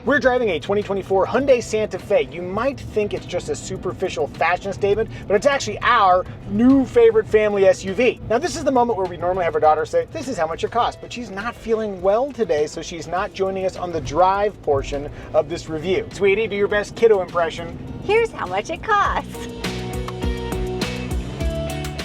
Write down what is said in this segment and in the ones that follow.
We're driving a 2024 Hyundai Santa Fe. You might think it's just a superficial fashion statement, but it's actually our new favorite family SUV. Now, this is the moment where we normally have our daughter say, this is how much it costs, but she's not feeling well today, so she's not joining us on the drive portion of this review. Sweetie, do your best kiddo impression. Here's how much it costs.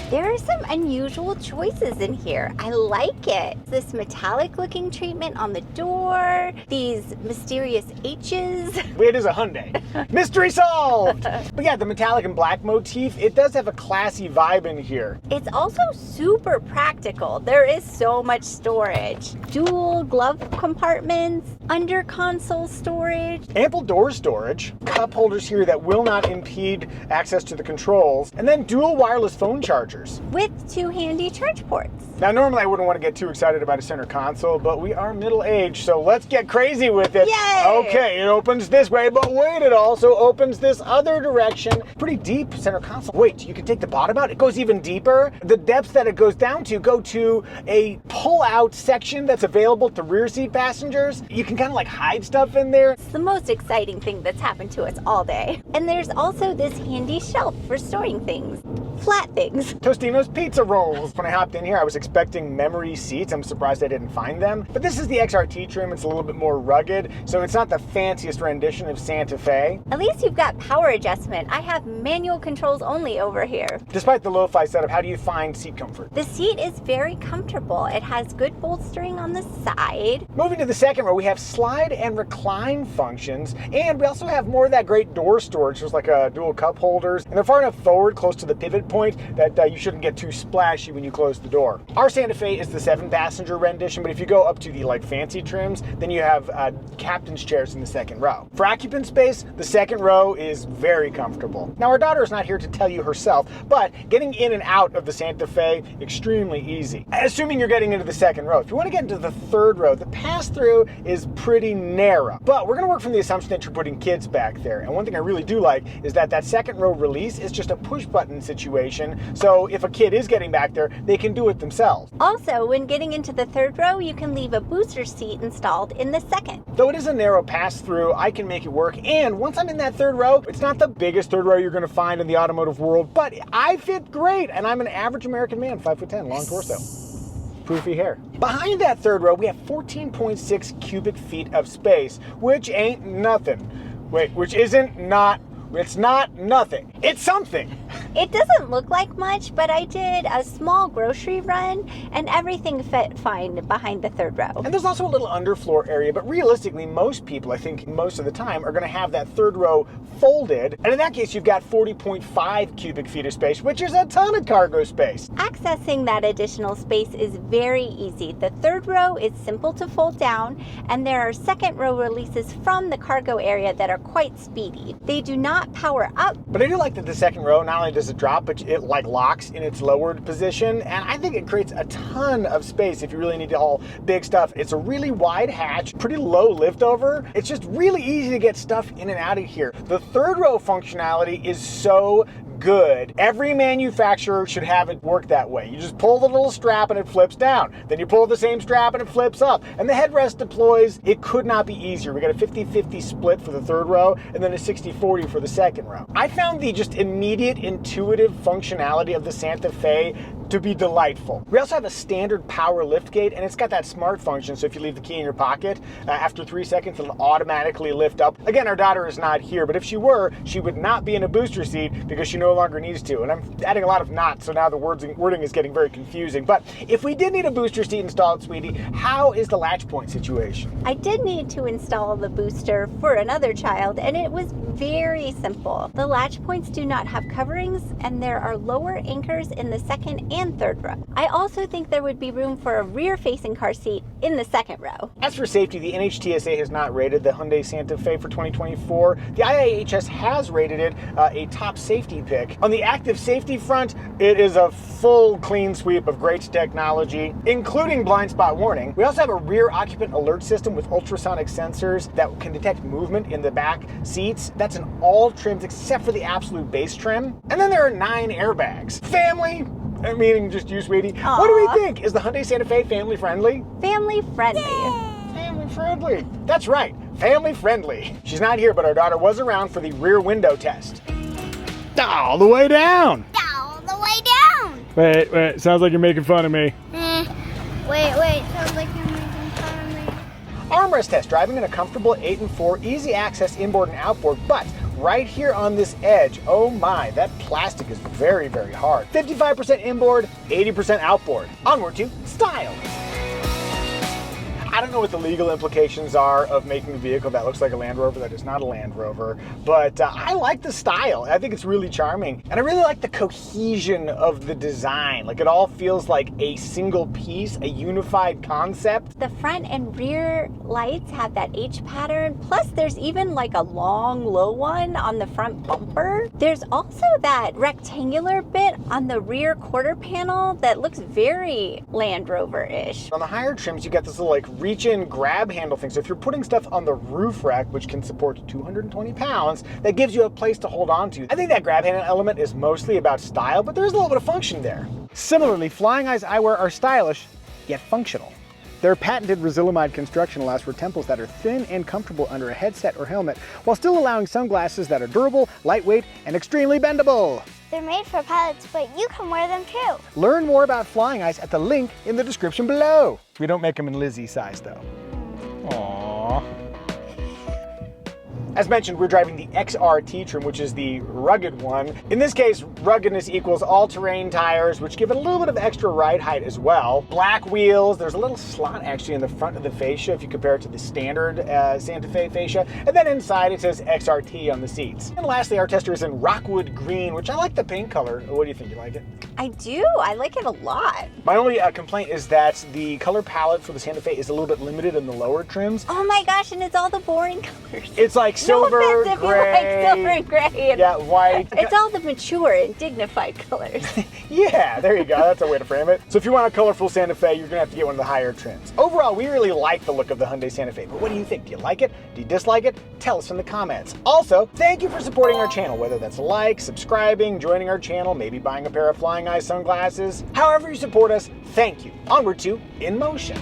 There are some unusual choices in here. I like it. This metallic looking treatment on the door, these mysterious H's. It is a Hyundai. Mystery solved! But yeah, the metallic and black motif, it does have a classy vibe in here. It's also super practical. There is so much storage. Dual glove compartments, under console storage. Ample door storage, cup holders here that will not impede access to the controls, and then dual wireless phone chargers. With 2 handy charge ports. Now, normally I wouldn't want to get too excited about a center console, but we are middle-aged, so let's get crazy with it. Yay! Okay, it opens this way, but wait, it also opens this other direction. Pretty deep center console. Wait, you can take the bottom out? It goes even deeper. The depths that it goes down to go to a pull-out section that's available to rear seat passengers. You can kind of like hide stuff in there. It's the most exciting thing that's happened to us all day. And there's also this handy shelf for storing things. Flat things. Tostino's pizza rolls. When I hopped in here, I was expecting memory seats. I'm surprised I didn't find them. But this is the XRT trim. It's a little bit more rugged, so it's not the fanciest rendition of Santa Fe. At least you've got power adjustment. I have manual controls only over here. Despite the lo-fi setup, how do you find seat comfort? The seat is very comfortable. It has good bolstering on the side. Moving to the second row, we have slide and recline functions, and we also have more of that great door storage. There's like a dual cup holders, and they're far enough forward, close to the pivot point, that you shouldn't get too splashy when you close the door. Our Santa Fe is the 7-passenger rendition, but if you go up to the fancy trims, then you have captain's chairs in the second row. For occupant space, the second row is very comfortable. Now, our daughter is not here to tell you herself, but getting in and out of the Santa Fe, extremely easy. Assuming you're getting into the second row. If you want to get into the third row, the pass-through is pretty narrow, but we're going to work from the assumption that you're putting kids back there. And one thing I really do like is that second row release is just a push-button situation. So if a kid is getting back there, they can do it themselves. Also, when getting into the third row, you can leave a booster seat installed in the second. Though it is a narrow pass-through, I can make it work. And once I'm in that third row, it's not the biggest third row you're going to find in the automotive world, but I fit great. And I'm an average American man, 5'10", long torso. Poofy hair. Behind that third row, we have 14.6 cubic feet of space, which ain't nothing. Wait, which isn't not. It's not nothing. It's something. It doesn't look like much, but I did a small grocery run and everything fit fine behind the third row. And there's also a little underfloor area, but realistically, most people, I think most of the time, are going to have that third row folded. And in that case, you've got 40.5 cubic feet of space, which is a ton of cargo space. Accessing that additional space is very easy. The third row is simple to fold down, and there are second row releases from the cargo area that are quite speedy. They do not power up. But I do like that the second row, not only does it drop, but it locks in its lowered position, and I think it creates a ton of space if you really need to haul big stuff. It's a really wide hatch, pretty low lift over. It's just really easy to get stuff in and out of here. The third row functionality is so good. Every manufacturer should have it work that way. You just pull the little strap and it flips down. Then you pull the same strap and it flips up. And the headrest deploys. It could not be easier. We got a 50-50 split for the third row and then a 60-40 for the second row. I found the just immediate intuitive functionality of the Santa Fe to be delightful. We also have a standard power lift gate, and it's got that smart function, so if you leave the key in your pocket, after 3 seconds, it'll automatically lift up. Again, our daughter is not here, but if she were, she would not be in a booster seat because she no longer needs to. And I'm adding a lot of knots, so now the wording is getting very confusing. But if we did need a booster seat installed, sweetie, how is the latch point situation? I did need to install the booster for another child, and it was very simple. The latch points do not have coverings, and there are lower anchors in the second and third row. I also think there would be room for a rear-facing car seat in the second row. As for safety, the NHTSA has not rated the Hyundai Santa Fe for 2024. The IIHS has rated it a top safety pick. On the active safety front, it is a full clean sweep of great technology, including blind spot warning. We also have a rear occupant alert system with ultrasonic sensors that can detect movement in the back seats. That's in all trims except for the absolute base trim. And then there are 9 airbags. Family, meaning just you, sweetie. Aww. What do we think? Is the Hyundai Santa Fe family friendly? Family friendly. Yay! friendly. That's right, family friendly. She's not here, but our daughter was around for the rear window test. All the way down. All the way down. Wait, sounds like you're making fun of me. Wait, sounds like you're making fun of me. Armrest test, driving in a comfortable 8 and 4, easy access inboard and outboard, but right here on this edge, oh my, that plastic is very, very hard. 55% inboard, 80% outboard. Onward to style. I don't know what the legal implications are of making a vehicle that looks like a Land Rover that is not a Land Rover, but I like the style. I think it's really charming. And I really like the cohesion of the design. Like, it all feels like a single piece, a unified concept. The front and rear lights have that H pattern. Plus, there's even like a long, low one on the front bumper. There's also that rectangular bit on the rear quarter panel that looks very Land Rover-ish. On the higher trims, you got this little like reach-in grab handle thing. So if you're putting stuff on the roof rack, which can support 220 pounds, that gives you a place to hold on to. I think that grab handle element is mostly about style, but there's a little bit of function there. Similarly, Flying Eyes eyewear are stylish, yet functional. Their patented Resilimide construction allows for temples that are thin and comfortable under a headset or helmet, while still allowing sunglasses that are durable, lightweight, and extremely bendable. They're made for pilots, but you can wear them too. Learn more about Flying Eyes at the link in the description below. We don't make them in Lizzie size though. Aww. As mentioned, we're driving the XRT trim, which is the rugged one. In this case, ruggedness equals all-terrain tires, which give it a little bit of extra ride height as well. Black wheels, there's a little slot actually in the front of the fascia if you compare it to the standard Santa Fe fascia. And then inside it says XRT on the seats. And lastly, our tester is in Rockwood Green, which I like the paint color. What do you think? You like it? I do. I like it a lot. My only complaint is that the color palette for the Santa Fe is a little bit limited in the lower trims. Oh my gosh, and it's all the boring colors. It's like silver, no offense if gray, you like silver and gray. yeah, white. It's all the mature and dignified colors. Yeah, there you go. That's a way to frame it. So if you want a colorful Santa Fe, you're gonna have to get one of the higher trims. Overall, we really like the look of the Hyundai Santa Fe, but what do you think? Do you like it? Do you dislike it? Tell us in the comments. Also, thank you for supporting our channel, whether that's a like, subscribing, joining our channel, maybe buying a pair of Flying Eye sunglasses. However you support us, thank you. Onward to In Motion.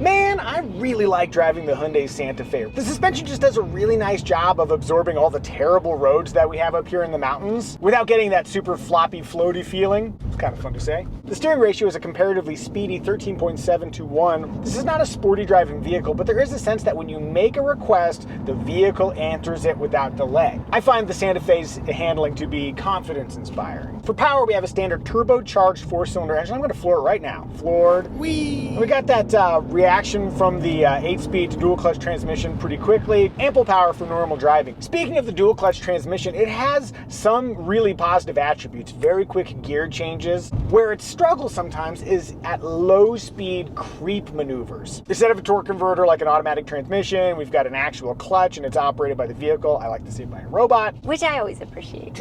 Man, I really like driving the Hyundai Santa Fe. The suspension just does a really nice job of absorbing all the terrible roads that we have up here in the mountains without getting that super floppy, floaty feeling. It's kind of fun to say. The steering ratio is a comparatively speedy 13.7 to 1. This is not a sporty driving vehicle, but there is a sense that when you make a request, the vehicle answers it without delay. I find the Santa Fe's handling to be confidence-inspiring. For power, we have a standard turbocharged 4-cylinder engine. I'm going to floor it right now. Floored. Whee! We got that reaction from the 8-speed to dual clutch transmission pretty quickly. Ample power for normal driving. Speaking of the dual clutch transmission, it has some really positive attributes. Very quick gear changes. Where it struggles sometimes is at low speed creep maneuvers. Instead of a torque converter like an automatic transmission, we've got an actual clutch and it's operated by the vehicle. I like to say by a robot. Which I always appreciate.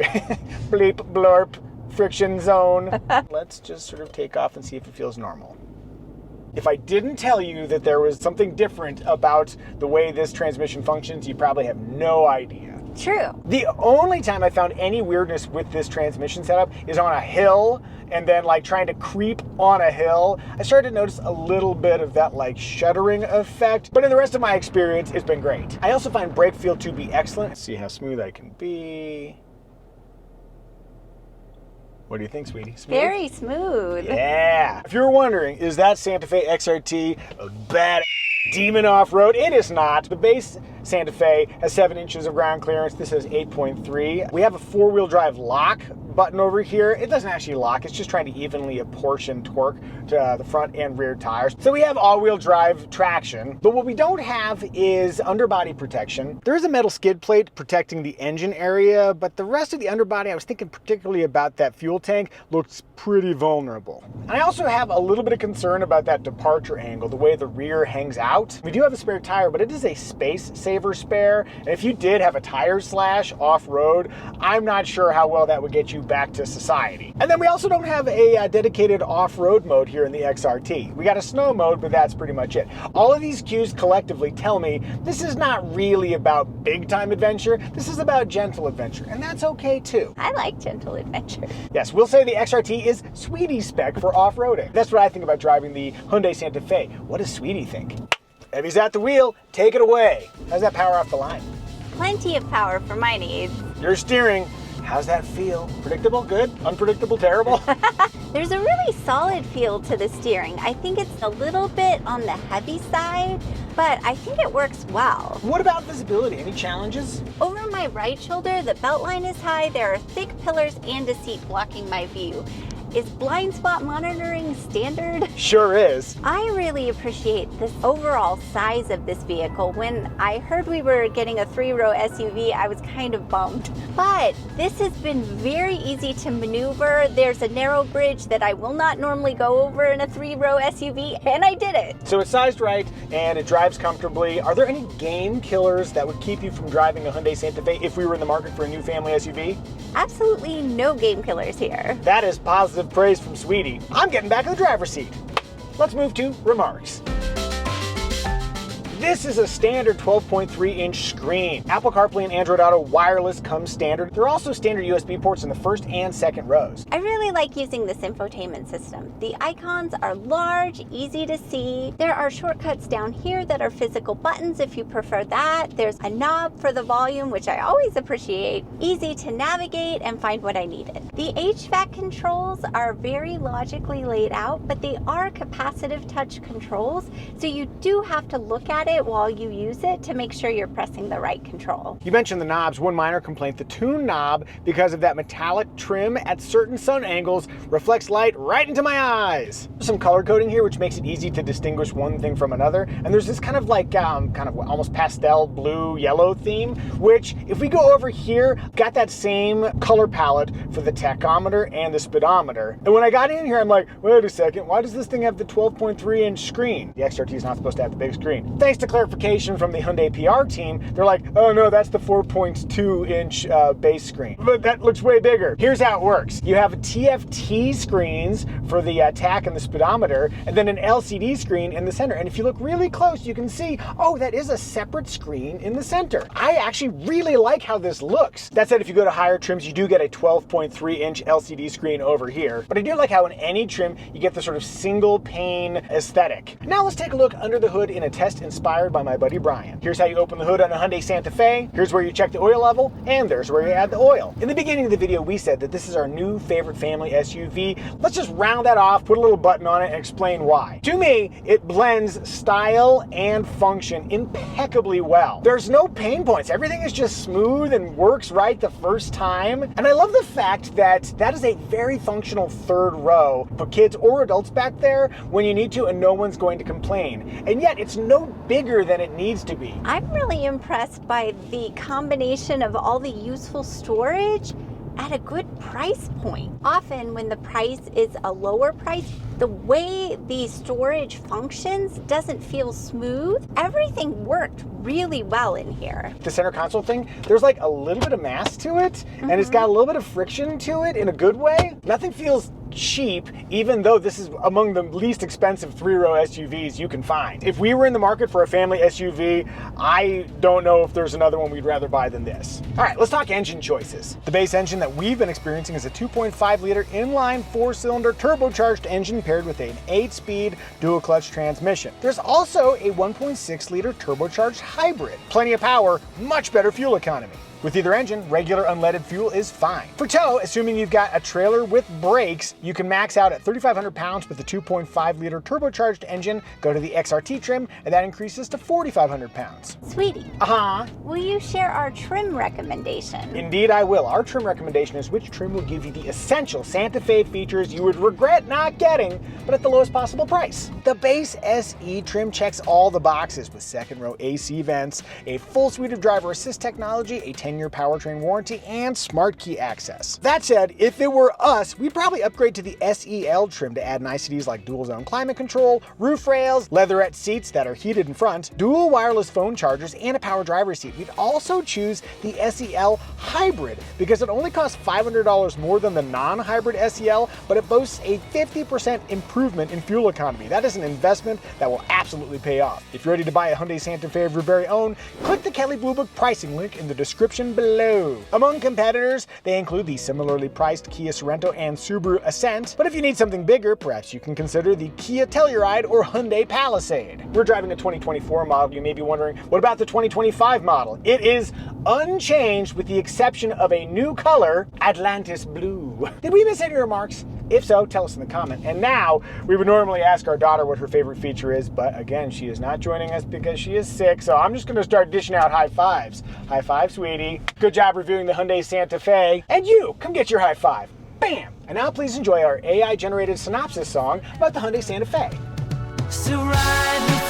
Bleep, blurp, friction zone. Let's just sort of take off and see if it feels normal. If I didn't tell you that there was something different about the way this transmission functions, you probably have no idea. True. The only time I found any weirdness with this transmission setup is on a hill, and then like trying to creep on a hill. I started to notice a little bit of that like shuddering effect, but in the rest of my experience, it's been great. I also find brake feel to be excellent. Let's see how smooth I can be. What do you think, sweetie? Smooth? Very smooth. Yeah. If you're wondering, is that Santa Fe XRT a bad demon off-road? It is not. The base Santa Fe has 7 inches of ground clearance. This has 8.3. We have a 4-wheel drive lock button over here. It doesn't actually lock. It's just trying to evenly apportion torque to the front and rear tires. So we have all-wheel drive traction, but what we don't have is underbody protection. There is a metal skid plate protecting the engine area, but the rest of the underbody, I was thinking particularly about that fuel tank, looks pretty vulnerable. And I also have a little bit of concern about that departure angle, the way the rear hangs out. We do have a spare tire, but it is a space saver spare. And if you did have a tire slash off-road, I'm not sure how well that would get you you back to society. And then we also don't have a dedicated off-road mode here in the XRT. We got a snow mode, but that's pretty much it. All of these cues collectively tell me this is not really about big-time adventure. This is about gentle adventure, and that's okay too. I like gentle adventure. Yes, we'll say the XRT is Sweetie spec for off-roading. That's what I think about driving the Hyundai Santa Fe. What does Sweetie think? Evie's at the wheel. Take it away. How's that power off the line? Plenty of power for my needs. You're steering. How's that feel? Predictable? Good? Unpredictable? Terrible? There's a really solid feel to the steering. I think it's a little bit on the heavy side, but I think it works well. What about visibility? Any challenges? Over my right shoulder, the belt line is high, there are thick pillars and a seat blocking my view. Is blind spot monitoring standard? Sure is. I really appreciate this overall size of this vehicle. When I heard we were getting a 3-row SUV, I was kind of bummed. But this has been very easy to maneuver. There's a narrow bridge that I will not normally go over in a 3-row SUV, and I did it. So it's sized right, and it drives comfortably. Are there any game killers that would keep you from driving a Hyundai Santa Fe if we were in the market for a new family SUV? Absolutely no game killers here. That is positive praise from Sweetie. I'm getting back in the driver's seat. Let's move to remarks. This is a standard 12.3-inch screen. Apple CarPlay and Android Auto wireless comes standard. There are also standard USB ports in the first and second rows. I really like using this infotainment system. The icons are large, easy to see. There are shortcuts down here that are physical buttons if you prefer that. There's a knob for the volume, which I always appreciate. Easy to navigate and find what I needed. The HVAC controls are very logically laid out, but they are capacitive touch controls, so you do have to look at it while you use it to make sure you're pressing the right control. You mentioned the knobs. One minor complaint, the tune knob, because of that metallic trim at certain sun angles, reflects light right into my eyes. There's some color coding here, which makes it easy to distinguish one thing from another. And there's this kind of like, almost pastel blue yellow theme, which if we go over here, got that same color palette for the tachometer and the speedometer. And when I got in here, I'm like, wait a second, why does this thing have the 12.3-inch screen? The XRT is not supposed to have the big screen. Thanks to clarification from the Hyundai PR team, they're like, oh no, that's the 4.2-inch base screen. But that looks way bigger. Here's how it works. You have TFT screens for the tach and the speedometer, and then an LCD screen in the center. And if you look really close, you can see, oh, that is a separate screen in the center. I actually really like how this looks. That said, if you go to higher trims, you do get a 12.3-inch LCD screen over here. But I do like how in any trim, you get the sort of single pane aesthetic. Now let's take a look under the hood in a test inspired by my buddy Brian. Here's how you open the hood on a Hyundai Santa Fe. Here's where you check the oil level, and there's where you add the oil. In the beginning of the video, we said that this is our new favorite family SUV. Let's just round that off, put a little button on it, and explain why. To me, it blends style and function impeccably well. There's no pain points. Everything is just smooth and works right the first time. And I love the fact that that is a very functional third row. Put kids or adults back there when you need to, and no one's going to complain. And yet, it's no bigger than it needs to be. I'm really impressed by the combination of all the useful storage at a good price point. Often when the price is a lower price, the way the storage functions doesn't feel smooth. Everything worked really well in here. The center console thing, there's like a little bit of mass to it, and it's got a little bit of friction to it in a good way. Nothing feels cheap, even though this is among the least expensive 3-row SUVs you can find. If we were in the market for a family SUV, I don't know if there's another one we'd rather buy than this. All right, let's talk engine choices. The base engine that we've been experiencing is a 2.5-liter inline 4-cylinder turbocharged engine paired with an 8-speed dual-clutch transmission. There's also a 1.6-liter turbocharged hybrid. Plenty of power, much better fuel economy. With either engine, regular unleaded fuel is fine. For tow, assuming you've got a trailer with brakes, you can max out at 3,500 pounds with the 2.5-liter turbocharged engine, go to the XRT trim, and that increases to 4,500 pounds. Sweetie, will you share our trim recommendation? Indeed I will. Our trim recommendation is which trim will give you the essential Santa Fe features you would regret not getting, but at the lowest possible price. The base SE trim checks all the boxes with second row AC vents, a full suite of driver assist technology, a 10 10-year powertrain warranty and smart key access. That said, if it were us, we'd probably upgrade to the SEL trim to add niceties like dual zone climate control, roof rails, leatherette seats that are heated in front, dual wireless phone chargers, and a power driver's seat. We'd also choose the SEL Hybrid because it only costs $500 more than the non-hybrid SEL, but it boasts a 50% improvement in fuel economy. That is an investment that will absolutely pay off. If you're ready to buy a Hyundai Santa Fe of your very own, click the Kelley Blue Book pricing link in the description below. Among competitors, they include the similarly priced Kia Sorento and Subaru Ascent, but if you need something bigger, perhaps you can consider the Kia Telluride or Hyundai Palisade. We're driving a 2024 model. You may be wondering, what about the 2025 model? It is unchanged with the exception of a new color, Atlantis Blue. Did we miss any remarks? If so, tell us in the comment. And now, we would normally ask our daughter what her favorite feature is, but again, she is not joining us because she is sick, so I'm just gonna start dishing out high fives. High five, sweetie. Good job reviewing the Hyundai Santa Fe. And you, come get your high five. Bam! And now please enjoy our AI-generated synopsis song about the Hyundai Santa Fe. So ride with